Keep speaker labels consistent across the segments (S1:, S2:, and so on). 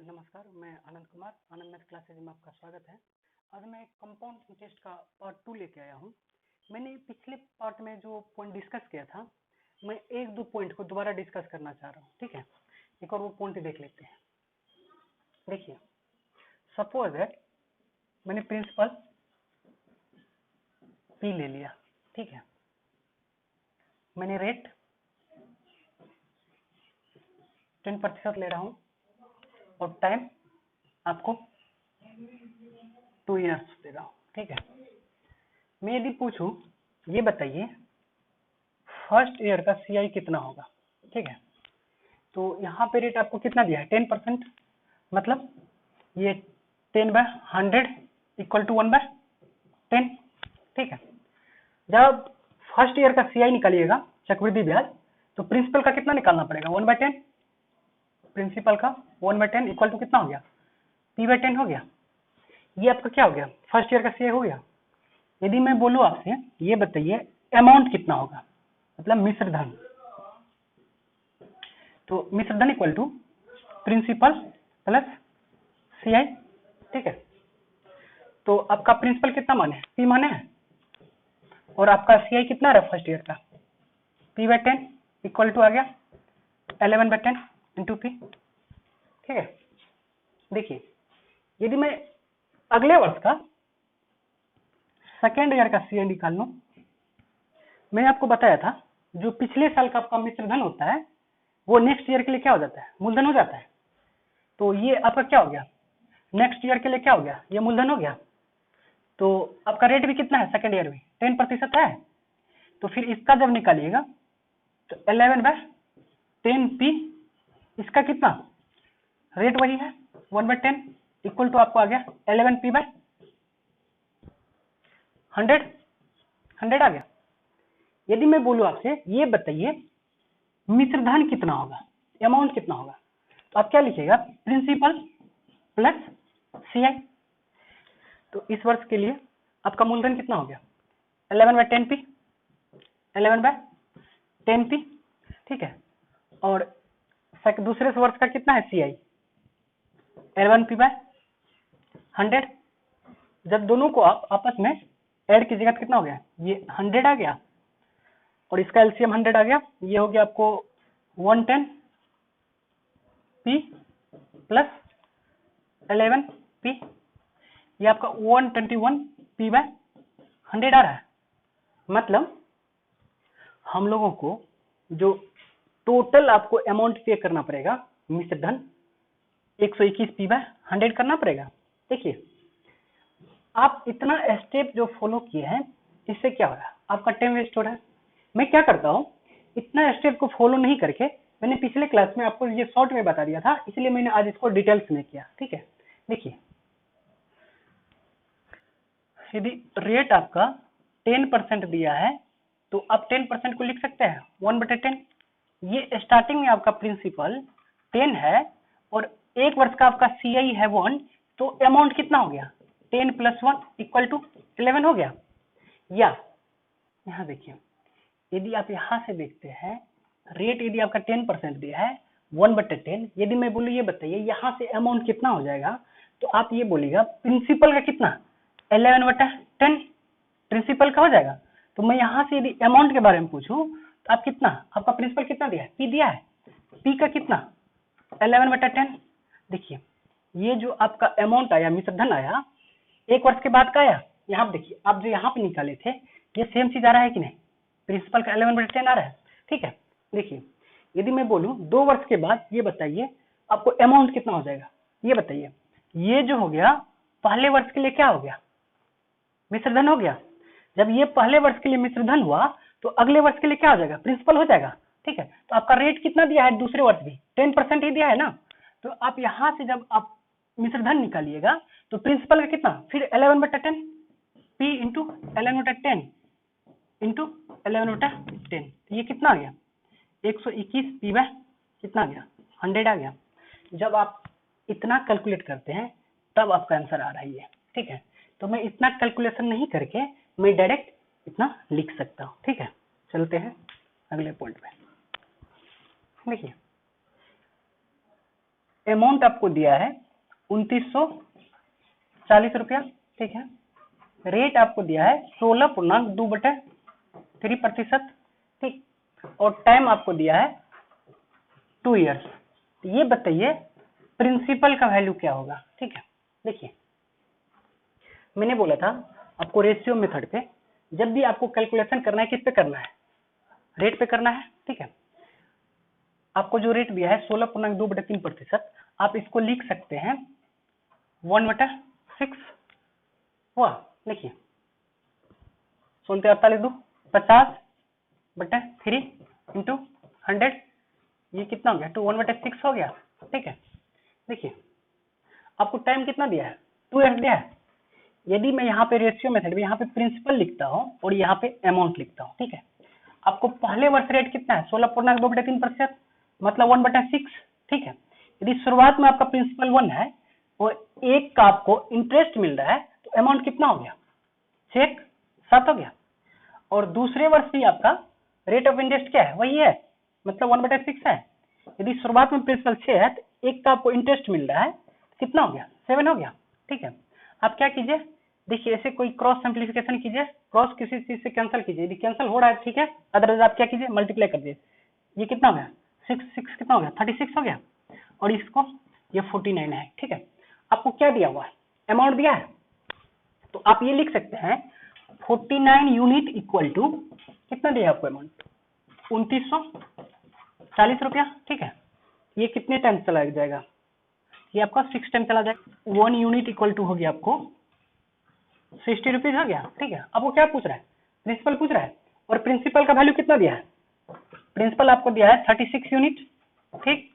S1: नमस्कार, मैं आनंद कुमार, आनंद math classes में आपका स्वागत है। आज मैं कंपाउंड इंटरेस्ट का पार्ट 2 लेके आया हूँ। मैंने पिछले पार्ट में जो पॉइंट डिस्कस किया था, मैं एक दो पॉइंट को दोबारा डिस्कस करना चाह रहा हूँ। ठीक है, एक और वो पॉइंट देख लेते हैं। देखिए, सपोज दैट मैंने प्रिंसिपल पी ले लिया। ठीक है, मैंने रेट 10% ले रहा हूँ और टाइम आपको 2 ईयर्स दे रहा हूँ। ठीक है, मैं यदि पूछूं, ये बताइए फर्स्ट ईयर का सीआई कितना होगा। ठीक है, तो यहाँ पे रेट आपको कितना दिया है, 10%, मतलब ये 10/100 इक्वल टू 1/10। ठीक है, जब फर्स्ट ईयर का सीआई निकालिएगा चक्रवृद्धि ब्याज, तो प्रिंसिपल का कितना निकालना पड़ेगा, 1/10। प्रिंसिपल का 1/10 इक्वल टू कितना हो गया, P/10 हो गया। ये आपका क्या हो गया, फर्स्ट ईयर का सीआई हो गया। यदि मैं बोलूं आपसे, ये बताइए अमाउंट कितना होगा, मतलब मिश्र धन, तो मिश्र धन equal to principal plus CI. ठीक है, तो आपका प्रिंसिपल कितना माने, P माने है, और आपका सीआई कितना रहा फर्स्ट ईयर का, P/10 इक्वल टू आ गया 11/10 इंटू P। ठीक है, देखिए यदि मैं अगले वर्ष का सेकेंड ईयर का सीआई निकाल लूं, मैंने आपको बताया था जो पिछले साल का आपका मिश्र धन होता है वो नेक्स्ट ईयर के लिए क्या हो जाता है, मूलधन हो जाता है। तो ये आपका क्या हो गया, नेक्स्ट ईयर के लिए क्या हो गया, ये मूलधन हो गया। तो आपका रेट भी कितना है सेकेंड ईयर में, 10% है। तो फिर इसका जब निकालिएगा तो 11/10P, इसका कितना रेट वही है 1/10 इक्वल टू आपको आ गया 11P/100 आ गया। यदि मैं बोलूं आपसे, ये बताइए मिश्र धन कितना होगा, अमाउंट कितना होगा, तो आप क्या लिखिएगा, प्रिंसिपल प्लस सीआई। तो इस वर्ष के लिए आपका मूलधन कितना हो गया, 11/10P, 11/10P। ठीक है, और दूसरे वर्ष का कितना है सीआई, 11P/100। जब दोनों को आप आपस में ऐड कीजिएगा तो कितना हो गया, ये 100 आ गया और इसका एलसीएम 100 आ गया। ये हो गया आपको 110P प्लस 11P, ये आपका 121P/100 आ रहा है। मतलब हम लोगों को जो टोटल आपको अमाउंट पे करना पड़ेगा मिश्र धन 121P/100 करना पड़ेगा। देखिए आप इतना स्टेप जो फॉलो किए हैं, इससे क्या हो रहा है, आपका टाइम वेस्ट हो रहा है। मैं क्या करता हूँ, इतना स्टेप को फॉलो नहीं करके, मैंने पिछले क्लास में आपको ये शॉर्ट में बता दिया था, इसलिए मैंने आज इसको डिटेल्स में किया। ठीक है, देखिए यदि रेट आपका 10% दिया है तो आप 10% को लिख सकते हैं 1/10। ये स्टार्टिंग में आपका प्रिंसिपल 10 है और एक वर्ष का आपका सीआई है 1, तो अमाउंट कितना हो गया, 10 + 1 इक्वल टू 11 हो गया। या यहाँ देखिए, यदि आप यहाँ से देखते हैं, रेट यदि आपका 10% दिया है 1/10, यदि मैं बोलूँ ये बताइए यहाँ से अमाउंट कितना हो जाएगा, तो आप ये बोलिएगा प्रिंसिपल का कितना 11/10 प्रिंसिपल का हो जाएगा। तो मैं यहाँ से यदि अमाउंट के बारे में पूछूं तो आप कितना, आपका प्रिंसिपल कितना दिया है, P दिया है, P का कितना 11/10। देखिए ये जो आपका अमाउंट आया, मिश्र धन आया, एक वर्ष के बाद का आया। यहाँ देखिए, आप जो यहाँ पे निकाले थे ये सेम चीज आ रहा है कि नहीं, प्रिंसिपल का 11/10 आ रहा है। ठीक है, देखिए यदि मैं बोलूं 2 वर्ष के बाद, ये बताइए आपको अमाउंट कितना हो जाएगा, ये बताइए। ये जो हो गया पहले वर्ष के लिए क्या हो गया, मिश्र धन हो गया। जब ये पहले वर्ष के लिए मिश्र धन हुआ तो अगले वर्ष के लिए क्या हो जाएगा, प्रिंसिपल हो जाएगा। ठीक है, तो आपका रेट कितना दिया है, दूसरे वर्ष भी 10% ही दिया है ना। तो आप यहाँ से जब आप मिश्र धन निकालिएगा तो प्रिंसिपल का कितना, फिर 11/10 P इंटू 11/10 इंटू 11/10, ये कितना आ गया 121P कितना आ गया 100 आ गया। जब आप इतना कैलकुलेट करते हैं तब आपका आंसर आ रहा है ये। ठीक है, तो मैं इतना कैलकुलेशन नहीं करके मैं डायरेक्ट इतना लिख सकता हूँ। ठीक है, चलते हैं अगले पॉइंट पे। देखिए अमाउंट आपको दिया है 2940 रुपया, ठीक है। रेट आपको दिया है 16.2/3%, ठीक। और टाइम आपको दिया है 2 ईयर्स। ये बताइए प्रिंसिपल का वैल्यू क्या होगा, ठीक है। देखिए मैंने बोला था आपको रेशियो मेथड पे जब भी आपको कैलकुलेशन करना है किस पे करना है, रेट पे करना है, ठीक है। आपको जो रेट दिया है 16.2/3%, आप इसको लिख सकते हैं 1/6 हुआ। देखिए 50/3 इंटू 100, ये कितना हो गया, 1/6 हो गया, ठीक है। देखिए आपको टाइम कितना दिया है, 2 ईयर्स दिया है। यदि मैं यहाँ पे रेशियो मेथड में यहाँ पे प्रिंसिपल लिखता हूँ और यहाँ पे अमाउंट लिखता हूँ, ठीक है। आपको पहले वर्ष रेट कितना है 16.2/3%, मतलब 1/6, ठीक है। यदि शुरुआत में आपका प्रिंसिपल 1 है और 1 का आपको इंटरेस्ट मिल रहा है तो अमाउंट कितना हो गया, 7 हो गया। और दूसरे वर्ष भी आपका रेट ऑफ इंटरेस्ट क्या है, वही है, मतलब 1/6 है। यदि शुरुआत में प्रिंसिपल 6 है तो 1 का आपको इंटरेस्ट मिल रहा है, कितना हो गया, 7 हो गया, ठीक है। आप क्या कीजिए, देखिए ऐसे कोई क्रॉस सिंप्लीफिकेशन कीजिए, क्रॉस किसी चीज से कैंसिल कीजिए, यदि कैंसिल हो रहा है ठीक है, अदरवाइज आप क्या कीजिए मल्टीप्लाई कर दीजिए। ये कितना हो गया, 6 कितना हो गया, 36 हो गया, और इसको ये 49 है, ठीक है। आपको क्या दिया हुआ है, अमाउंट दिया है, तो आप ये लिख सकते हैं 49 यूनिट इक्वल टू कितना दिया आपको अमाउंट, 2940 रुपया, ठीक है। ये कितने टाइम चला जाएगा, ये आपका 6 टाइम चला जाएगा। 1 यूनिट इक्वल टू हो गया आपको 60 रुपीज हो गया, ठीक है। आपको क्या पूछ रहा है, प्रिंसिपल पूछ रहा है, और प्रिंसिपल का वैल्यू कितना दिया है, प्रिंसिपल आपको दिया है 36 यूनिट, ठीक।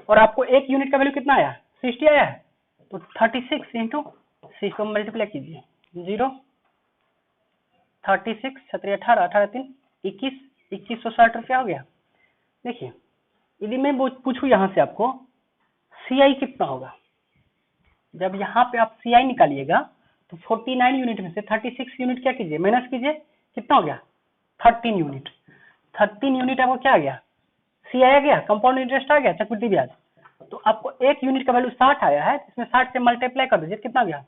S1: और आपको 1 यूनिट का वैल्यू कितना आया, 60 आया है, तो 36 इंटू 6 को मल्टीप्लाई कीजिए, 0 36 17 18 18 3 21 2160 रुपया हो गया। देखिए यदि मैं पूछूं यहाँ से आपको सीआई कितना होगा, जब यहाँ पे आप सीआई निकालिएगा तो 49 यूनिट में से 36 यूनिट क्या कीजिए, माइनस कीजिए, कितना हो गया 13 यूनिट। 13 यूनिट आपको क्या आ गया, सीआई आ गया, कंपाउंड इंटरेस्ट आ गया, चक्रवृद्धि ब्याज। तो आपको 1 यूनिट का वैल्यू 60 आया है, इसमें 60 से मल्टीप्लाई कर दीजिए, कितना गया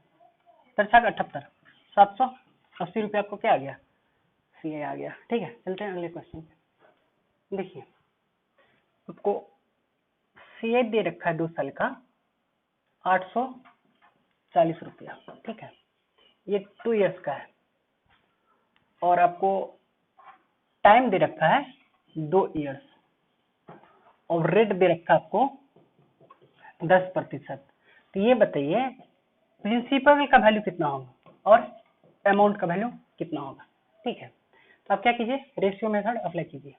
S1: 78 780 रुपये आपको क्या आ गया, सीआई आ गया, ठीक है। चलते हैं अगले क्वेश्चन पे। देखिए आपको सीआई दे रखा है 2 साल का 840 रुपया, ठीक है। ये 2 ईयर्स का है, और आपको टाइम दे रखा है 2 ईयर्स, और रेट दे रखा है आपको 10%। तो ये बताइए प्रिंसिपल का वैल्यू कितना होगा और अमाउंट का वैल्यू कितना होगा, ठीक है। तो आप क्या कीजिए, रेशियो मेथड अप्लाई कीजिए,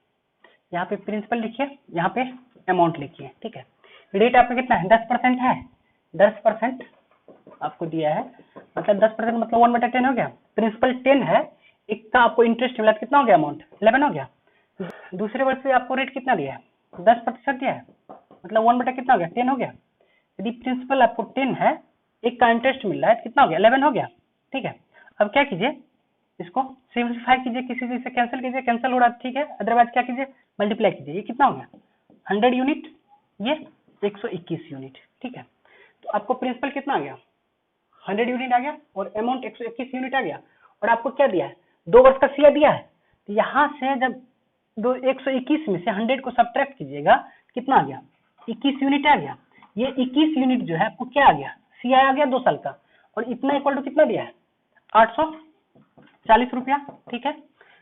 S1: यहाँ पे प्रिंसिपल लिखिए, यहाँ पे अमाउंट लिखिए, ठीक है। रेट आपका कितना है, 10% है, 10% आपको दिया है, मतलब 10% मतलब 1/10 हो गया। प्रिंसिपल 10 है, 1 का आपको इंटरेस्ट मिला, कितना हो गया अमाउंट, 11 हो गया। दूसरे वर्ष से आपको रेट कितना दिया है, 10% दिया है, मतलब 1/10 कितना हो गया, 10 हो गया। यदि प्रिंसिपल आपको 10 है, 1 का इंटरेस्ट मिल रहा है, कितना हो गया, 11 हो गया, ठीक है। अब क्या कीजिए, इसको सिंप्लीफाई कीजिए, किसी चीज से कैंसिल कीजिए, कैंसिल हो रहा है ठीक है, अदरवाइज क्या कीजिए मल्टीप्लाई कीजिए, ये कितना हो गया 100 यूनिट, ये 121 यूनिट, ठीक है। तो आपको प्रिंसिपल कितना आ गया 100 यूनिट आ गया, और अमाउंट 121 यूनिट आ गया, और आपको क्या दिया है 2 वर्ष का सीआई दिया है। तो यहाँ से जब 121 में से 100 को सब्ट्रैक्ट कीजिएगा, कितना आ गया 21 यूनिट आ गया। ये 21 यूनिट जो है आपको क्या आ गया, सीआई आ गया 2 साल का, और इतना इक्वल टू कितना दिया है 840 रुपया, ठीक है।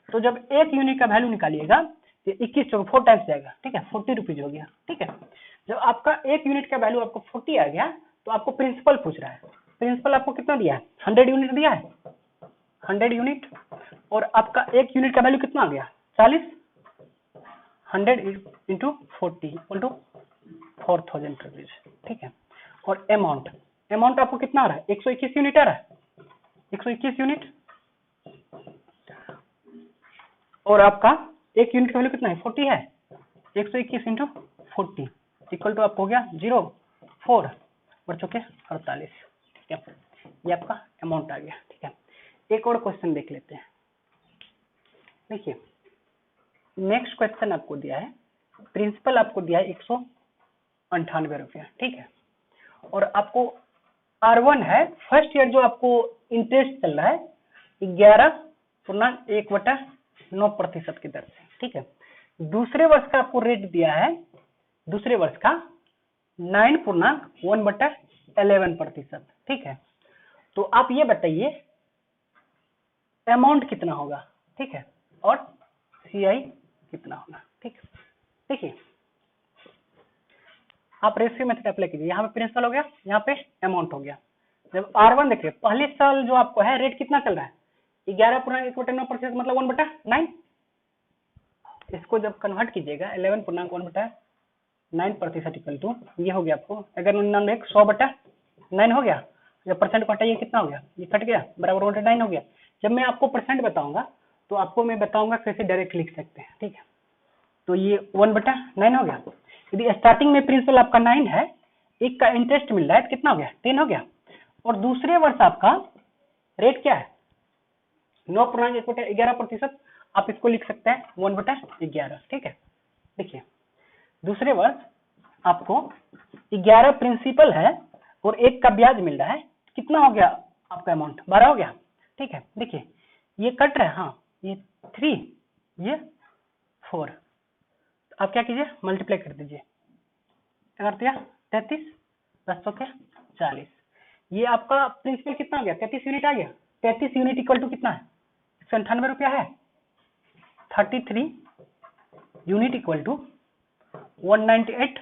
S1: तो जब 1 यूनिट का वैल्यू निकालिएगा तो 21 चौक 4 टाइम्स जाएगा, ठीक है, 40 रुपीज हो गया, ठीक है। जब आपका 1 यूनिट का वैल्यू आपको 40 आ गया, तो आपको प्रिंसिपल पूछ रहा है, प्रिंसिपल आपको कितना दिया है 100 यूनिट दिया है, 100 यूनिट, और आपका 1 यूनिट का वैल्यू कितना आ गया 40, 100 इंटू 40 इक्वल टू 4000 रुपीज, ठीक है। और अमाउंट आपको कितना आ रहा है 121 यूनिट आ रहा है, 121 यूनिट, और आपका 1 यूनिट का वैल्यू कितना है 40 है, 121 इंटू 40 इक्वल टू आपको हो गया 04 और चौके 48, ठीक है। ये आपका अमाउंट आ गया, ठीक है। एक और क्वेश्चन देख लेते हैं। देखिए नेक्स्ट क्वेश्चन आपको दिया है, प्रिंसिपल आपको दिया है 198 रुपया, ठीक है। और आपको R1 है फर्स्ट ईयर जो आपको इंटरेस्ट चल रहा है 11.1/9% की दर से, ठीक है। दूसरे वर्ष का आपको रेट दिया है, दूसरे वर्ष का 9.1/11%, ठीक है। तो आप ये बताइए अमाउंट कितना होगा, ठीक है, और CI कितना होगा, ठीक है। देखिए आप रेशियो मेथड अप्लाई कीजिए, यहाँ पे प्रिंसिपल हो गया, यहाँ पे अमाउंट हो गया। जब R1 देखिए पहले साल जो आपको है रेट कितना चल रहा है 11.1/9%, मतलब 1/9। इसको जब कन्वर्ट कीजिएगा 11.1/9% इक्वल टू ये हो गया आपको, अगर 100/9 हो गया, जब परसेंट को हटाइए कितना हो गया, ये कट गया, बराबर 1/9 हो गया। जब मैं आपको परसेंट बताऊंगा तो आपको मैं बताऊंगा कैसे डायरेक्ट लिख सकते हैं, ठीक है। तो ये 1/9 हो गया। यदि स्टार्टिंग में प्रिंसिपल आपका 9 है, एक का इंटरेस्ट मिल रहा है, कितना हो गया 10 हो गया, और दूसरे वर्ष आपका रेट क्या है 9.11%, आप इसको लिख सकते हैं 1/11, ठीक है। देखिए दूसरे वर्ष आपको 11 प्रिंसिपल है और 1 का ब्याज मिल रहा है, कितना हो गया आपका अमाउंट 12 हो गया, ठीक है। देखिए ये कट रहा है, हाँ ये 3 ये 4, आप क्या कीजिए मल्टीप्लाई कर दीजिए, अगर दिया 33 10 क्या 40, ये आपका प्रिंसिपल कितना हो गया 33 यूनिट आ गया। 33 यूनिट इक्वल टू कितना है 198 रुपया है। 33 यूनिट इक्वल टू 198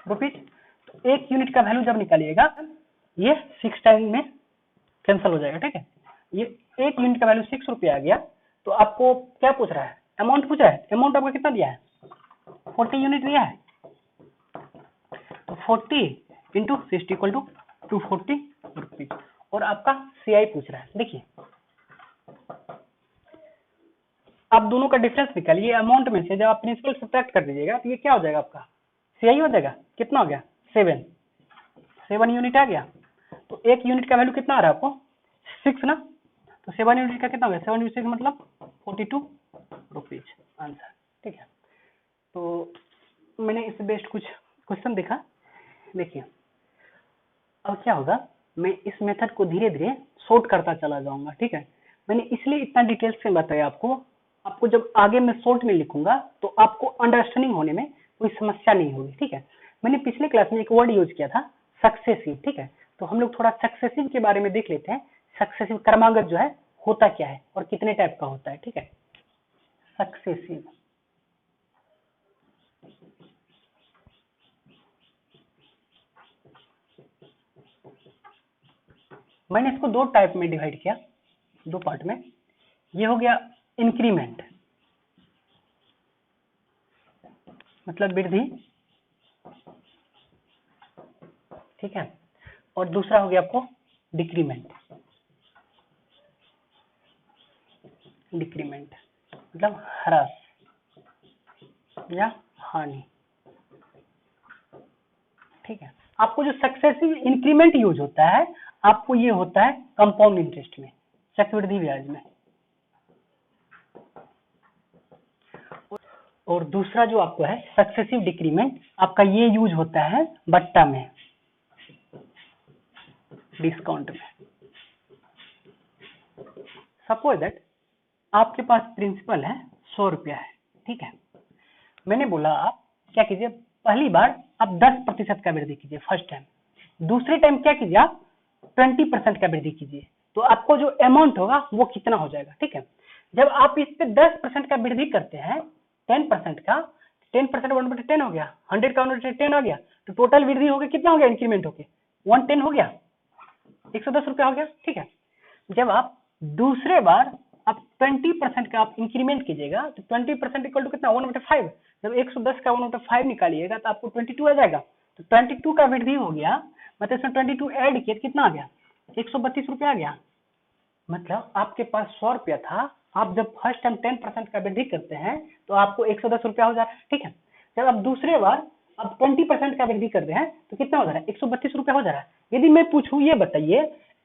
S1: रुपीज। तो एक यूनिट का वैल्यू जब निकालिएगा ये 6 टाइम में कैंसिल हो जाएगा, ठीक है। ये एक यूनिट का वैल्यू 6 रुपया आ गया। तो आपको क्या पूछ रहा है अमाउंट पूछ रहा है, अमाउंट आपको कितना दिया है 40 यूनिट दिया है। तो 40 इंटू 60 इक्वल टू 240 रुपीज, और आपका CI पूछ रहा है। देखिए आप दोनों का डिफरेंस निकालिए, अमाउंट में से जब आप प्रिंसिपल सब्ट्रैक्ट कर दीजिएगा तो ये क्या हो जाएगा आपका CI हो जाएगा, कितना हो गया 7 यूनिट आ गया। तो एक यूनिट का वैल्यू कितना आ रहा है आपको 6 ना, तो 7 यूनिट का कितना हो गया 7 × 6 मतलब 42 रुपीज आंसर, ठीक है। तो मैंने इससे बेस्ट कुछ क्वेश्चन देखा। देखिए अब क्या होगा, मैं इस मेथड को धीरे धीरे शॉर्ट करता चला जाऊंगा, ठीक है। मैंने इसलिए इतना डिटेल्स से बताया आपको जब आगे मैं शॉर्ट में लिखूंगा तो आपको अंडरस्टैंडिंग होने में कोई समस्या नहीं होगी, ठीक है। मैंने पिछले क्लास में एक वर्ड यूज किया था सक्सेसिव, ठीक है। तो हम लोग थोड़ा सक्सेसिव के बारे में देख लेते हैं, सक्सेसिव क्रमागत जो है होता क्या है और कितने टाइप का होता है, ठीक है। सक्सेसिव मैंने इसको 2 टाइप में डिवाइड किया, 2 पार्ट में। ये हो गया इंक्रीमेंट मतलब वृद्धि, ठीक है, और दूसरा हो गया आपको डिक्रीमेंट मतलब ह्रास या हानि, ठीक है। आपको जो सक्सेसिव इंक्रीमेंट यूज होता है आपको ये होता है कंपाउंड इंटरेस्ट में, चक्रवृद्धि ब्याज में। और दूसरा जो आपको है सक्सेसिव डिक्रीमेंट, आपका ये यूज होता है बट्टा में, डिस्काउंट में। सपोज दैट आपके पास प्रिंसिपल है 100 रुपया है, ठीक है। मैंने बोला आप क्या कीजिए, पहली बार आप 10% का वृद्धि कीजिए फर्स्ट टाइम, दूसरे टाइम क्या कीजिए आप 20% का वृद्धि कीजिए, तो आपको जो अमाउंट होगा वो कितना हो जाएगा, ठीक है। जब आप इस पे 10% का वृद्धि करते हैं 10% का, 10% 1/10 हो गया, 100 का 1/10 आ गया, तो टोटल वृद्धि हो गया कितना हो गया इंक्रीमेंट होके 110 हो गया, 110 रुपया हो गया, ठीक है। जब आप दूसरे बार आप 20% का आप इंक्रीमेंट कीजिएगा तो 20% इक्वल टू कितना 1/5, जब 110 का 1/5 निकालिएगा तो आपको 22 आ जाएगा। तो 22 का वृद्धि हो गया, मतलब इसमें 22 ऐड किया कितना आ गया 132 रुपया आ गया। मतलब आपके पास 100 रुपया था, आप जब फर्स्ट टाइम 10% का वृद्धि करते हैं तो आपको 110 रुपया हो जा रहा है, ठीक है। जब आप दूसरे बार अब 20% का वृद्धि करते हैं तो कितना हो जा रहा है 132 रुपया हो जा रहा है। यदि मैं पूछूं ये बताइए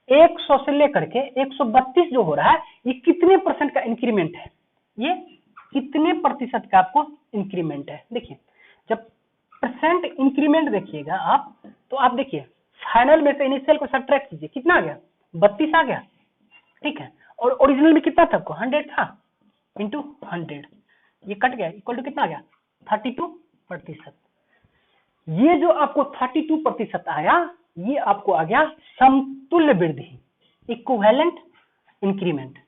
S1: 100 से लेकर के 132 जो हो रहा है ये कितने परसेंट का इंक्रीमेंट है, ये कितने प्रतिशत का आपको इंक्रीमेंट है। देखिए जब परसेंट इंक्रीमेंट देखिएगा आप, तो आप देखिए फाइनल में से इनिशियल को सब्ट्रैक्ट कीजिए, कितना आ गया 32 आ गया, ठीक है। और ओरिजिनल में कितना था आपको 100 था, इंटू 100 ये कट गया, इक्वल टू कितना आ गया 32%। ये जो आपको 32% आया, ये आपको आ गया समतुल्य वृद्धि, इक्विवेलेंट इंक्रीमेंट।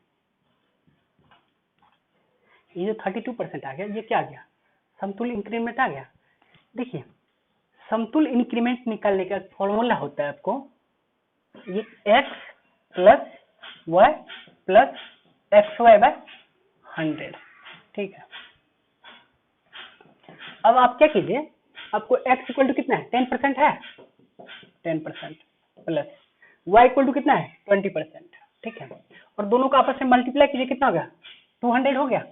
S1: ये जो 32% आ गया, ये क्या आ गया समतुल्य इंक्रीमेंट आ गया। देखिए समतुल्य इंक्रीमेंट निकालने का फॉर्मूला होता है आपको, ये x plus y plus XY/100, ठीक है। अब आप क्या कीजिए, आपको x इक्वल टू कितना है 10% है, 10% प्लस y इक्वल टू कितना है 20%, ठीक है। और दोनों का आपस में मल्टीप्लाई कीजिए, कितना हो गया 200 हो गया,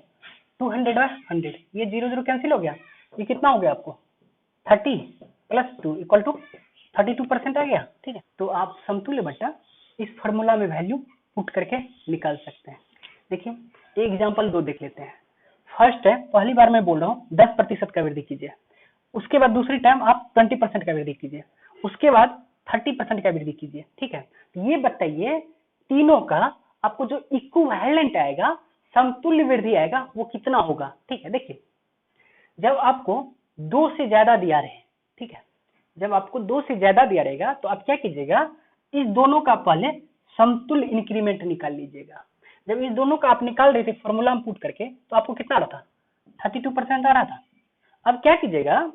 S1: 200/100, ये 0 0 कैंसिल हो गया, ये कितना हो गया आपको 30 प्लस 2 इक्वल टू 32% आ गया, ठीक है। तो आप समतुल्य बट्टा इस फॉर्मूला में वैल्यू पुट करके निकाल सकते हैं। देखिए एग्जांपल 2 देख लेते हैं। फर्स्ट है, पहली बार मैं बोल रहा हूँ 10% का वृद्धि कीजिए, उसके बाद दूसरी टाइम आप 20% का वृद्धि कीजिए, उसके बाद 30% का वृद्धि कीजिए, ठीक है। तो ये बताइए तीनों का आपको जो इक्विवेलेंट आएगा, समतुल्य वृद्धि आएगा, वो कितना होगा, ठीक है। देखिए जब आपको 2 से ज्यादा दिया रहे, ठीक है, जब आपको 2 से ज्यादा दिया रहेगा तो आप क्या कीजिएगा, इस दोनों का पहले समतुल्य इंक्रीमेंट निकाल लीजिएगा। जब इस दोनों का आप निकाल रहे थे फॉर्मूला में पुट करके, तो आपको कितना आ रहा था 32% आ रहा था। अब क्या कीजिएगा,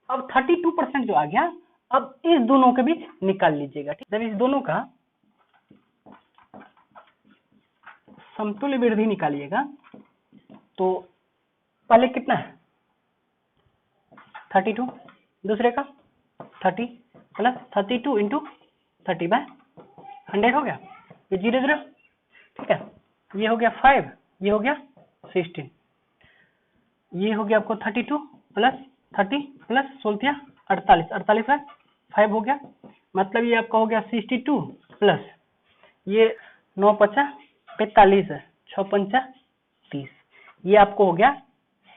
S1: अब 32% जो आ गया, अब इस दोनों के बीच निकाल लीजिएगा, ठीक। जब इस दोनों का समतुल्य वृद्धि निकालिएगा तो पहले कितना है 32, दूसरे का 30 प्लस 32 इंटू 30/100 हो गया, ये 0 0, ठीक है। ये हो गया 5, ये हो गया 16, ये हो गया आपको 32 प्लस 30 प्लस 16 48, 48/5 हो गया, मतलब ये आपका हो गया 62 प्लस ये 9 5 45 है, 6 5 30, ये आपको हो गया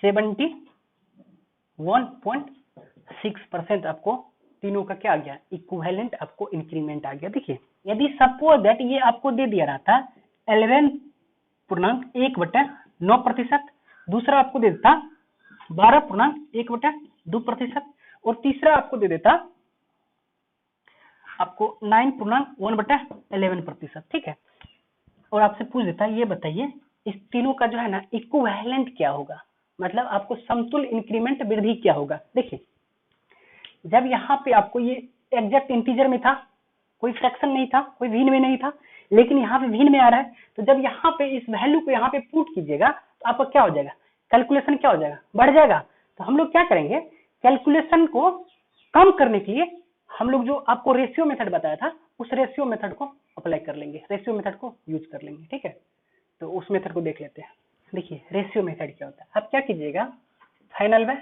S1: 71.6% आपको तीनों का क्या आ गया इक्विवेलेंट आपको इंक्रीमेंट आ गया। देखिए यदि सपोज दैट ये आपको दे दिया रहा था 11.1/9%, दूसरा आपको दे देता 12.1/2%, और तीसरा आपको दे देता आपको 9.1/11%, ठीक है। और आपसे पूछ देता है ये बताइए इस तीनों का जो है ना इक्विवेलेंट क्या होगा, मतलब आपको समतुल्य इंक्रीमेंट वृद्धि क्या होगा। देखिए जब यहाँ पे आपको ये एग्जैक्ट इंटीजर में था, कोई फ्रैक्शन नहीं था, कोई भिन्न में नहीं था, लेकिन यहाँ पे भिन्न में आ रहा है, तो जब यहाँ पे इस वैल्यू को यहाँ पे पुट कीजिएगा तो आपका क्या हो जाएगा, कैलकुलेशन क्या हो जाएगा, बढ़ जाएगा। तो हम लोग क्या करेंगे, कैलकुलेशन को कम करने के लिए हम लोग जो आपको रेशियो मेथड बताया था, उस रेशियो मेथड को अप्लाई कर लेंगे, रेशियो मेथड को यूज कर लेंगे, ठीक है। तो उस मेथड को देख लेते हैं। देखिए रेशियो मेथड क्या होता है, आप क्या कीजिएगा, फाइनल व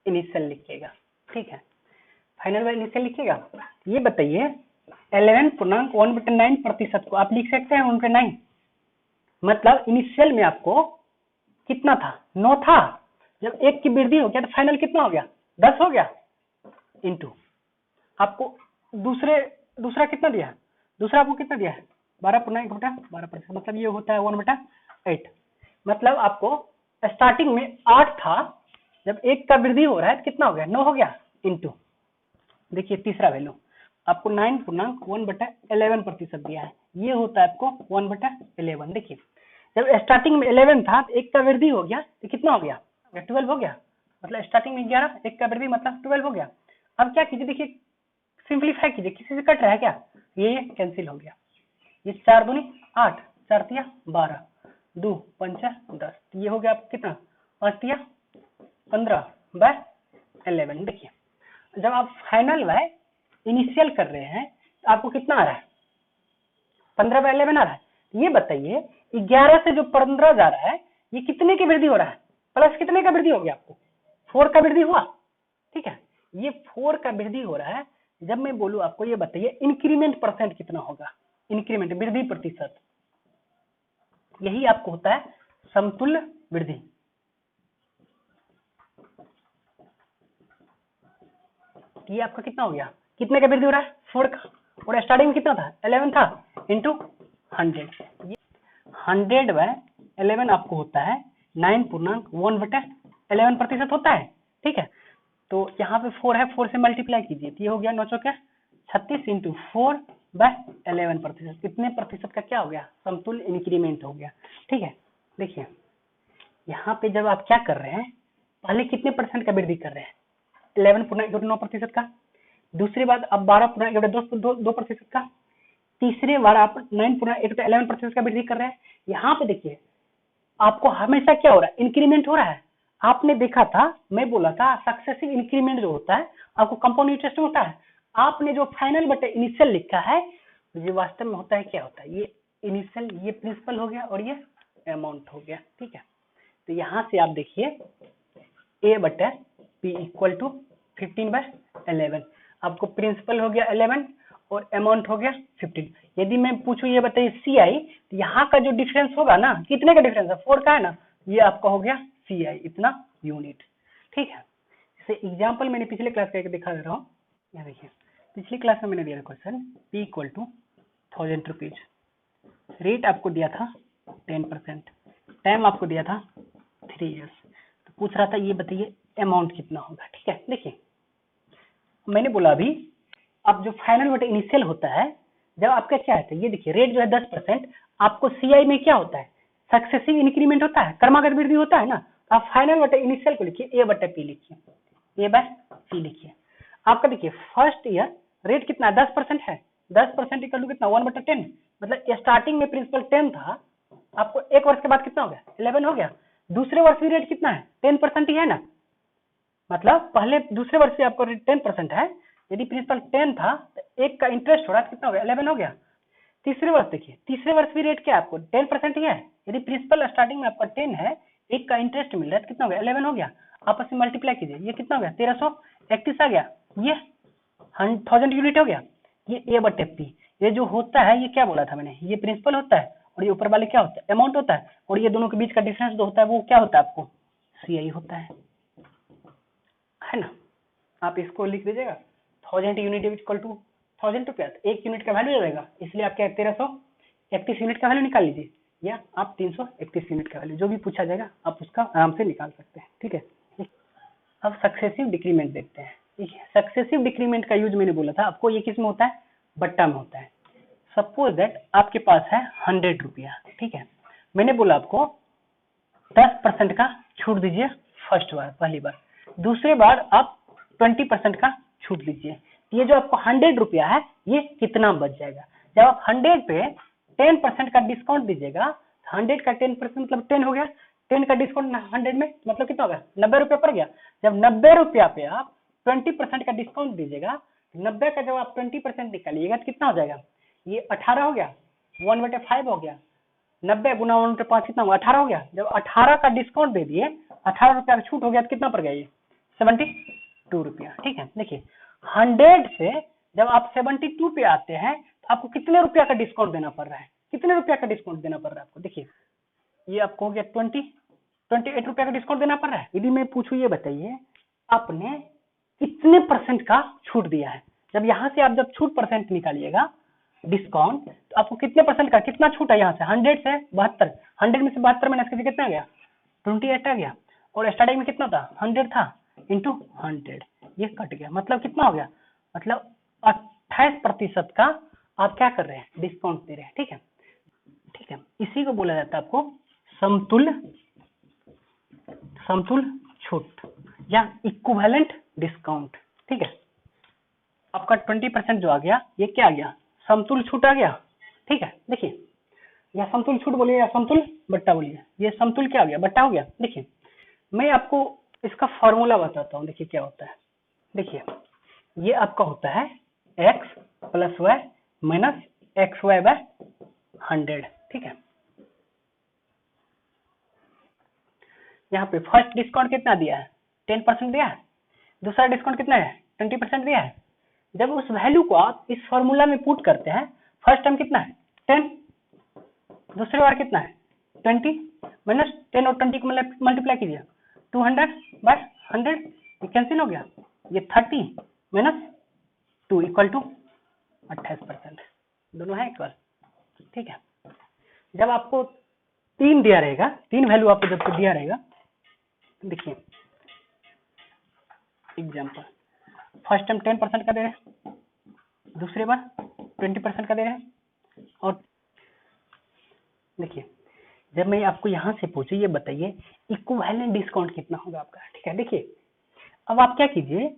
S1: इनिशियल लिखिएगा, ठीक है। फाइनल व इनिशियल लिखिएगा, ये बताइए 11.1/9% को आप लिख सकते हैं 1/9, मतलब इनिशियल में आपको कितना था 9 था, जब 1 की वृद्धि हो गया तो फाइनल कितना हो गया 10 हो गया, इंटू आपको दूसरा कितना दिया है, दूसरा आपको कितना दिया है 12.1/12%, मतलब ये होता है 1/8, मतलब आपको स्टार्टिंग में 8 था, जब 1 का वृद्धि हो रहा है तो कितना हो गया 9 हो गया, इंटू देखिए तीसरा वैल्यू आपको 9.1/11% दिया है, ये होता है आपको 1/11। देखिए जब स्टार्टिंग में 11 था तो 1 का वृद्धि हो गया तो कितना हो गया 12 हो गया, मतलब स्टार्टिंग में 11, 1 का वृद्धि मतलब 12 हो गया। अब क्या कीजिए, देखिए सिंप्लीफाई कीजिए, किसी से कट रहा है क्या, ये कैंसिल हो गया, ये 4 दूनी 8, 4 तिया 12, 2 5 10, ये हो गया आपको कितना 5 तिया 15/11। देखिए जब आप फाइनल व इनिशियल कर रहे हैं तो आपको कितना आ रहा है 15/11 आ रहा है। ये बताइए 11 से जो 15 जा रहा है ये कितने की वृद्धि हो रहा है, प्लस कितने का वृद्धि हो गया आपको 4 का वृद्धि हुआ, ठीक है। ये 4 का वृद्धि हो रहा है, जब मैं बोलूं आपको ये बताइए इंक्रीमेंट परसेंट कितना होगा, इंक्रीमेंट वृद्धि प्रतिशत, यही आपको होता है समतुल्य वृद्धि। ये आपका कितना हो गया, कितने का वृद्धि हो रहा है 4 का, और स्टार्टिंग में कितना था 11 था इंटू 100। 100/11 आपको होता है 9.1/11% होता है। ठीक है, तो यहाँ पे 4 है, 4 से मल्टीप्लाई कीजिए तो ये हो गया 9 चौके 36 इंटू 4/11%। कितने प्रतिशत का क्या हो गया, समतुल्य इंक्रीमेंट हो गया। ठीक है, देखिए यहाँ पे जब आप क्या कर रहे हैं, पहले कितने परसेंट का वृद्धि कर रहे हैं 11.9% का, दूसरी बार अब 12.2% का, तीसरे बार आप 9.11% का वृद्धि कर रहे हैं। यहाँ पे देखिए आपको हमेशा क्या हो रहा है, इंक्रीमेंट हो रहा है। आपने देखा था, मैं बोला था सक्सेसिव इंक्रीमेंट जो होता है आपको कंपाउंड इंटरेस्ट में होता है। आपने जो फाइनल बटे इनिशियल लिखा है ये वास्तव में होता है, क्या होता है, ये इनिशियल, ये प्रिंसिपल हो गया और ये अमाउंट हो गया। ठीक है, तो यहाँ से आप देखिए A/P इक्वल टू 15/11। आपको प्रिंसिपल हो गया 11 और अमाउंट हो गया 15। यदि मैं पूछूं ये बताइए CI, तो यहाँ का जो डिफरेंस होगा ना, कितने का डिफरेंस है, 4 का है ना, ये आपका हो गया CI इतना यूनिट। ठीक है, जैसे एग्जाम्पल मैंने पिछले क्लास का दिखा दे रहा हूँ। यहाँ देखिए पिछली क्लास में मैंने दिया question P equal to 1000 rupees, rate आपको दिया था 10%, टाइम आपको दिया था 3 years, तो पूछ रहा था ये बताइए अमाउंट कितना होगा। ठीक है, देखिए मैंने बोला अभी अब जो फाइनल बटे इनिशियल होता है, जब आपका क्या है, ये देखिए रेट जो है 10%, आपको CI में क्या होता है, सक्सेसिव इंक्रीमेंट होता है, क्रमागत वृद्धि होता है ना। आप फाइनल बटे इनिशियल को लिखिए A/P लिखिए, A/P लिखिए। आपका देखिए फर्स्ट ईयर रेट कितना है 10% है, 10% इक्वल टू कितना 1/10, मतलब स्टार्टिंग में प्रिंसिपल 10 था, आपको एक वर्ष के बाद कितना हो गया 11 हो गया। दूसरे वर्ष भी रेट कितना है 10% ही है ना, मतलब पहले दूसरे वर्ष से आपको रेट 10% है। यदि प्रिंसिपल 10 था तो एक का इंटरेस्ट हो रहा है कितना हो गया 11 हो गया। तीसरे वर्ष देखिए, तीसरे वर्ष भी रेट क्या है आपको 10% ही है। यदि प्रिंसिपल स्टार्टिंग में आपका 10 है, एक का इंटरेस्ट मिल रहा है कितना हो गया 11 हो गया। आपस में मल्टीप्लाई कीजिए, ये कितना हो गया 1331 आ गया, ये 1000 यूनिट हो गया। ये A/P ये जो होता है, ये क्या बोला था मैंने, ये प्रिंसिपल होता है और ये ऊपर वाले क्या होता है अमाउंट होता है, और ये दोनों के बीच का डिफरेंस जो होता है वो क्या होता है आपको CI होता है ना। आप इसको लिख दीजिएगा 1000 यूनिट इक्वल टू 1000 तो क्या है, एक यूनिट का वैल्यू रहेगा, इसलिए आप क्या 1331 यूनिट का वैल्यू निकाल लीजिए, या आप 331 यूनिट का वैल्यू जो भी पूछा जाएगा आप उसका आराम से निकाल सकते हैं। ठीक है, अब सक्सेसिव डिक्रीमेंट देखते हैं। ठीक है, सक्सेसिव डिक्रीमेंट का यूज मैंने बोला था आपको, ये किस में होता है, बट्टा में होता है। सपोज दैट आपके पास है 100 रुपया। ठीक है, मैंने बोला आपको 10% का छूट दीजिए फर्स्ट बार, पहली बार, दूसरे बार आप 20% का छूट दीजिए। ये जो आपको 100 रुपया है ये कितना बच जाएगा। जब आप 100 पे 10% का डिस्काउंट दीजिएगा, 100 का 10% मतलब 10 हो गया, 10 का डिस्काउंट 100 में मतलब कितना होगा 90 रुपया पड़ गया। जब 90 रुपया पे आप 20% का डिस्काउंट दीजिएगा, 90 का जब आप 20% निकालिएगा तो कितना हो जाएगा, ये 18 हो गया, 1/5 हो गया, 90 गुना 1/5 कितना हुआ 18 हो गया। जब 18 का डिस्काउंट दे दिए, 18 रुपया का छूट हो गया तो कितना पड़ गया ये 72 रुपया। ठीक है, देखिए 100 से जब आप 72 पे आते हैं तो आपको कितने रुपया का डिस्काउंट देना पड़ रहा है, कितने रुपया का डिस्काउंट देना पड़ रहा है आपको। देखिए ये आपको हो गया 28 रुपया का डिस्काउंट देना पड़ रहा है। यदि मैं पूछूं ये बताइए आपने कितने परसेंट का छूट दिया है। जब यहाँ से आप जब छूट परसेंट निकालिएगा डिस्काउंट, तो आपको कितने परसेंट का कितना छूट है, यहाँ से 100 से 72, 100 में से 72 माइनस करके कितना आ गया 28 आ गया, और स्टार्टिंग में कितना था 100 था इंटू 100, ये कट गया, मतलब कितना हो गया, मतलब 28% का आप क्या कर रहे हैं डिस्काउंट दे रहे हैं। ठीक है, ठीक है, इसी को बोला जाता है आपको समतुल्य छूट या इक्विवेलेंट डिस्काउंट। ठीक है, आपका 20% जो आ गया ये क्या आ गया समतुल्य छूट आ गया। ठीक है, देखिए या समतुल्य छूट बोलिए या समतुल्य बट्टा बोलिए, ये समतुल्य क्या आ गया बट्टा हो गया। देखिए मैं आपको इसका फॉर्मूला बताता हूँ, देखिए क्या होता है। देखिए ये आपका होता है x + y माइनस xy/100। ठीक है, यहाँ पे फर्स्ट डिस्काउंट कितना दिया है 10% दिया है, दूसरा डिस्काउंट कितना है 20% दिया है। जब उस वैल्यू को आप इस फॉर्मूला में पुट करते हैं, फर्स्ट टाइम कितना है 10, दूसरे बार कितना है 20, माइनस 10 और 20 को मल्टीप्लाई कीजिए 200/100, ये कैंसिल हो गया, ये 30 - 2 = 28%, दोनों है इक्वल, ठीक है। जब आपको 3 दिया रहेगा, 3 वैल्यू आपको जब दिया रहेगा, देखिए एग्जाम्पल, फर्स्ट टाइम 10% का दे रहे हैं, दूसरे बार 20% का दे रहे हैं, और देखिए जब मैं आपको यहाँ से पूछूं ये बताइए इक्विवेलेंट डिस्काउंट कितना होगा आपका, ठीक है। देखिए अब आप क्या कीजिए,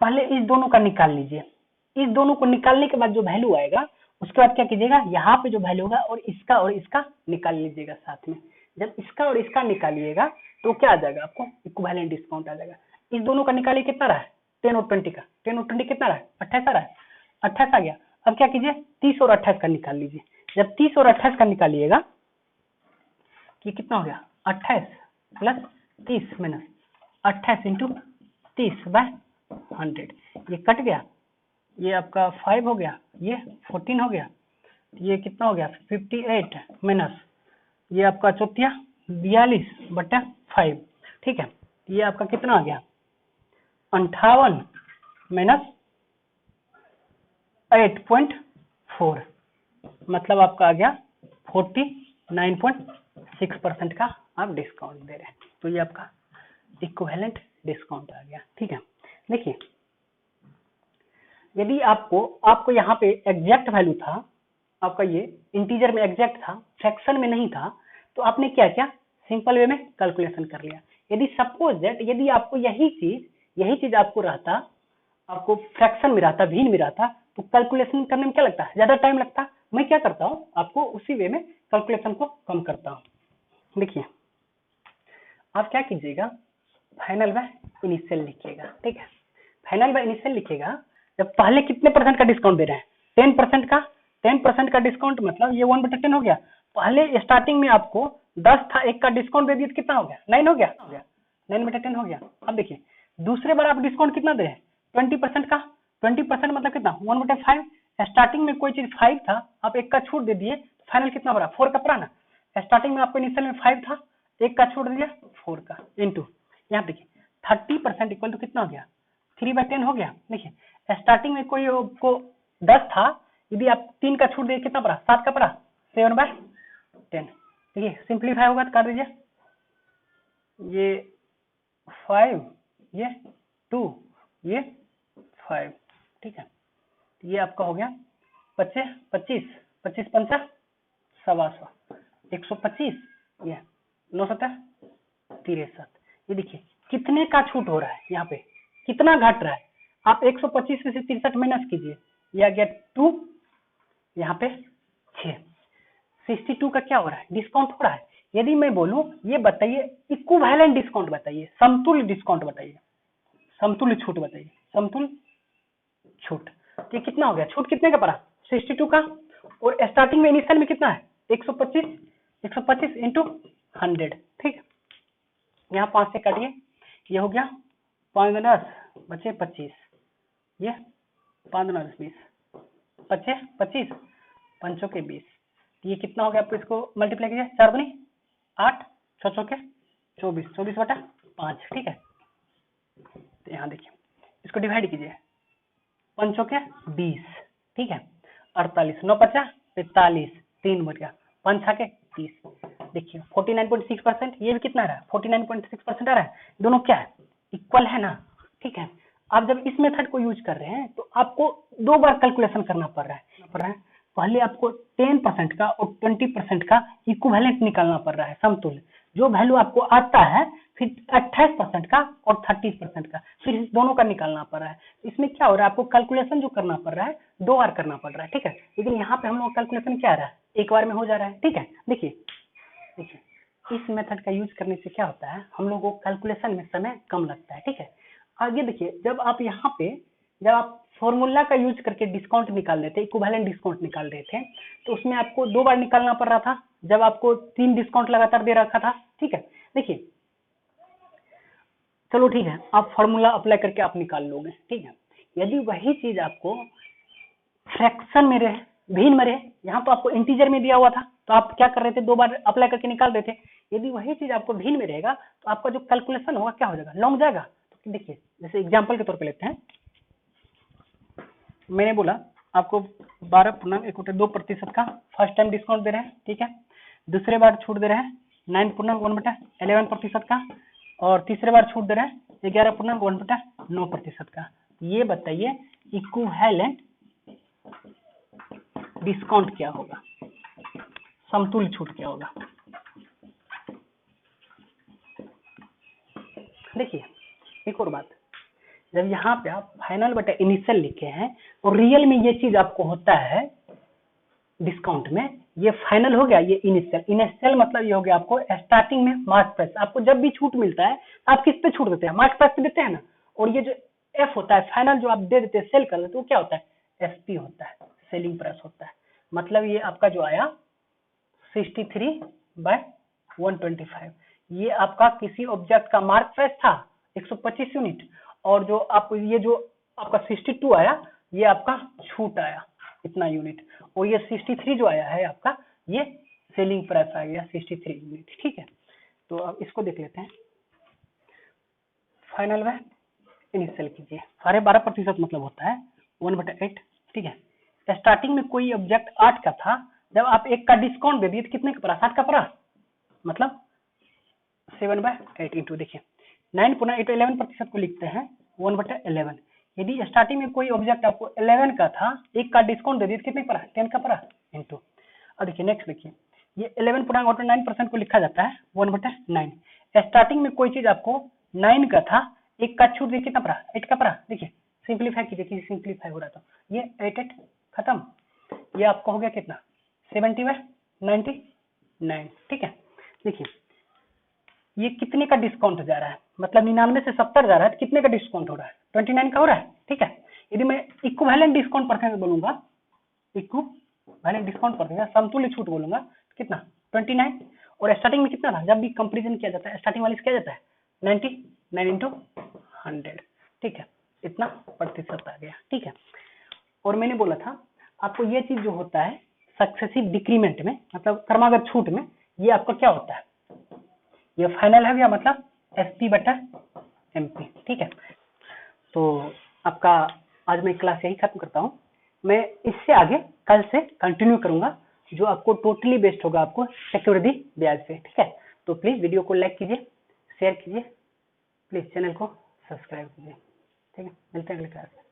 S1: पहले इस दोनों का निकाल लीजिए, इस दोनों को निकालने के बाद जो वैल्यू आएगा उसके बाद क्या कीजिएगा, यहाँ पे जो वैल्यू होगा और इसका निकाल लीजिएगा साथ में। जब इसका और इसका निकालिएगा तो क्या आ जाएगा, आपको इक्विवेलेंट डिस्काउंट आ जाएगा। इस दोनों का निकालिए, कितना रहा है 10 और 20 का, 10 और 20 कितना रहा है 28 आ रहा है, 28 आ गया। अब क्या कीजिए 30 और 28 का निकाल लीजिए। जब 30 और 28 का निकालिएगा कि कितना हो गया 28 प्लस 30 माइनस 28 इंटू 30/100, ये कट गया, ये आपका 5 हो गया, ये 14 हो गया, ये कितना हो गया 58 माइनस ये आपका चौथिया 42/5, ठीक है। ये आपका कितना आ गया 58 माइनस 8.4, मतलब आपका आ गया 49.6% का आप डिस्काउंट दे रहे हैं। तो ये आपका इक्विवेलेंट डिस्काउंट आ गया, ठीक है। देखिए यदि आपको यहाँ पे एग्जैक्ट वैल्यू था, आपका ये इंटीजर में एग्जैक्ट था, फ्रैक्शन में नहीं था, तो आपने क्या किया सिंपल वे में कैलकुलेशन कर लिया। यदि सपोज दैट यदि आपको यही चीज आपको रहता, आपको फ्रैक्शन में रहता, भिन्न में रहता, तो कैलकुलेशन करने में क्या लगता है, ज्यादा टाइम लगता। मैं क्या करता हूँ, आपको उसी वे में कैलकुलेशन को कम करता हूँ। देखिए आप क्या कीजिएगा, फाइनल बाय इनिशियल लिखिएगा, ठीक है। फाइनल बाय इनिशियल लिखिएगा, जब पहले कितने परसेंट का डिस्काउंट दे रहे हैं 10% का, 10% का डिस्काउंट मतलब ये 1/10 हो गया। पहले स्टार्टिंग में आपको 10 था, एक का डिस्काउंट दे दिया तो कितना हो गया 9 हो गया, 9/10 हो गया। अब देखिए दूसरे बार आप डिस्काउंट कितना दे रहे हैं 20% का, 20% मतलब कितना 1/5। स्टार्टिंग में कोई चीज 5 था, आप एक का छूट दे दिए, फाइनल कितना पड़ा 4 का पड़ा ना। स्टार्टिंग में आपको इनिशियल में 5 था, एक का छूट दिया 4 का, इंटू यहाँ देखिए 30% इक्वल टू कितना हो गया 3/10 हो गया। देखिए स्टार्टिंग में कोई को 10 था, यदि आप 3 का छूट दिए कितना पड़ा 7 का पड़ा 7/10। देखिए सिंप्लीफाई होगा तो कर दीजिए, ये 5 ये 2 ये 5, ठीक है। ये आपका हो गया 25 25 25 पंचा 125, 125 ये 9 7 63। ये देखिए कितने का छूट हो रहा है, यहाँ पे कितना घट रहा है। आप 125 से 63 माइनस कीजिए, ये आ गया 2, यहाँ पे 6, 62 का क्या हो रहा है डिस्काउंट हो रहा है। यदि मैं बोलूं ये बताइए इक्विवेलेंट डिस्काउंट बताइए, समतुल्य डिस्काउंट बताइए, समतुल्य छूट बताइए, समतुल्य छूट। ये कितना हो गया, छूट कितने का पड़ा 62 का, और स्टार्टिंग में इनिशियल में कितना है 125 इंटू 100, ठीक है। यहाँ 5 से काटिए, ये हो गया 5 10 बचे 25, ये 5 10 20 बचे 25, 5 के 20, ये कितना हो गया आपको, इसको मल्टीप्लाई कीजिए 4 दूनी 8, 6 चौके 24, 24/5, ठीक है। तो यहाँ देखिए इसको डिवाइड कीजिए, 5 चौके 20, ठीक है, 48, 9 50 45, 3 बच गया, 5 छाके 30। देखिए 49.6%, ये भी कितना आ रहा है 49.6% आ रहा है, दोनों क्या है इक्वल है ना, ठीक है। आप जब इस मेथड को यूज कर रहे हैं तो आपको 2 बार कैलकुलेशन करना पड़ रहा है। पहले आपको 10% का और 20% का इक्विवेलेंट निकालना पड़ रहा है, समतुल्य। जो वैल्यू आपको आता है फिर 28% का और 30% का, फिर इस दोनों का निकालना पड़ रहा है। इसमें क्या हो रहा है, आपको कैलकुलेशन जो करना पड़ रहा है 2 बार करना पड़ रहा है, ठीक है। लेकिन यहाँ पे हम लोग कैलकुलेशन क्या आ रहा है, एक बार में हो जा रहा है, ठीक है। देखिए इस मेथड का यूज करने से क्या होता है, हम लोगों को कैलकुलेशन में समय कम लगता है, ठीक है। आगे देखिए जब आप यहाँ पे जब आप फॉर्मूला का यूज करके डिस्काउंट निकाल रहे थे, इक्विवेलेंट डिस्काउंट निकाल रहे थे, तो उसमें आपको 2 बार निकालना पड़ रहा था, जब आपको 3 डिस्काउंट लगातार दे रखा था, ठीक है। देखिए चलो ठीक है, आप फॉर्मूला अप्लाई करके आप निकाल लोगे, ठीक है। यदि वही चीज आपको फ्रैक्शन में रहे, भिन्न में रहे, यहाँ तो आपको इंटीजर में दिया हुआ था तो आप क्या कर रहे थे 2 बार अप्लाई करके निकाल रहे थे। यदि वही चीज आपको भिन्न में रहेगा तो आपका जो कैलकुलेशन होगा क्या हो जाएगा, लॉन्ग जाएगा। तो देखिए जैसे एग्जांपल के तौर पे लेते हैं, मैंने बोला आपको 12.1/2% का फर्स्ट टाइम डिस्काउंट दे रहे हैं, ठीक है। दूसरे बार छूट दे रहे हैं 9.1/11% का, और तीसरे बार छूट दे रहे हैं 11.1/9% का। ये बताइए इक्विवेलेंट डिस्काउंट क्या होगा, समतुल्य छूट क्या होगा। देखिए एक और बात, जब यहाँ पे आप फाइनल बटा इनिशियल लिखे हैं और रियल में ये चीज आपको होता है डिस्काउंट में, ये फाइनल हो गया, ये इनिशियल। इनिशियल मतलब ये हो गया आपको स्टार्टिंग में मार्क प्राइस। आपको जब भी छूट मिलता है आप किस पे छूट देते हैं, मार्क प्राइस पे देते हैं ना। और ये जो एफ होता है फाइनल जो आप दे देते हैं सेल कर देते, वो क्या होता है, एसपी होता है, सेलिंग प्राइस होता है। मतलब ये आपका जो आया 63/125, ये आपका किसी ऑब्जेक्ट का मार्क प्राइस था 125 यूनिट, और जो आप ये जो आपका 62 आया ये आपका छूट आया इतना यूनिट, और ये 63 जो आया है आपका ये सेलिंग प्राइस आ गया 63 यूनिट, ठीक है। तो अब इसको देख लेते हैं। फाइनल में इनिशियल कीजिए, 12.5% मतलब होता है 1/8, ठीक है। स्टार्टिंग में कोई ऑब्जेक्ट 8 का था, जब आप 1 का डिस्काउंट दे दिए तो कितने का पड़ा, 7 का पड़ा, मतलब 7/8 इंटू, देखिए 9.8 11% को लिखते हैं 1/11। यदि स्टार्टिंग में कोई ऑब्जेक्ट आपको 11 का था, 1 का डिस्काउंट दे दिए तो कितने का पड़ा, 10 का पड़ा इंटू। और देखिए नेक्स्ट देखिए, ये 11.9% को लिखा जाता है 1/9। स्टार्टिंग में कोई चीज आपको 9 का था, 1 का छूट दिए कितना पड़ा, 8 का पड़ा। देखिए सिंप्लीफाई कीजिए, किसी सिंप्लीफाई हो रहा था, ये 8 खत्म, ये आपका हो गया कितना 70/99, ठीक है। देखिए ये कितने का डिस्काउंट जा रहा है, मतलब 99 से 70 जा रहा है, तो कितने का डिस्काउंट हो रहा है, 29 का हो रहा है, ठीक है। यदि मैं इक्विवेलेंट डिस्काउंट परसेंट बोलूंगा, इक्विवेलेंट डिस्काउंट परसेंट समतुल्य छूट बोलूंगा, कितना 29, और स्टार्टिंग में कितना था, जब भी कंपेरिजन किया जाता है स्टार्टिंग वाले से किया जाता है 99 इंटू 100, ठीक है, इतना प्रतिशत आ गया, ठीक है। और मैंने बोला था आपको ये चीज जो होता है सक्सेसिव डिक्रीमेंट में, मतलब क्रमागत छूट में, ये आपका क्या होता है, ये फाइनल है गया, मतलब SP/MP, ठीक है। तो आपका आज मैं क्लास यही खत्म करता हूँ, मैं इससे आगे कल से कंटिन्यू करूंगा, जो आपको टोटली बेस्ड होगा आपको चक्रवृद्धि ब्याज से, ठीक है। तो प्लीज वीडियो को लाइक कीजिए, शेयर कीजिए, प्लीज चैनल को सब्सक्राइब कीजिए, ठीक है। मिलते हैं अगले क्लास में।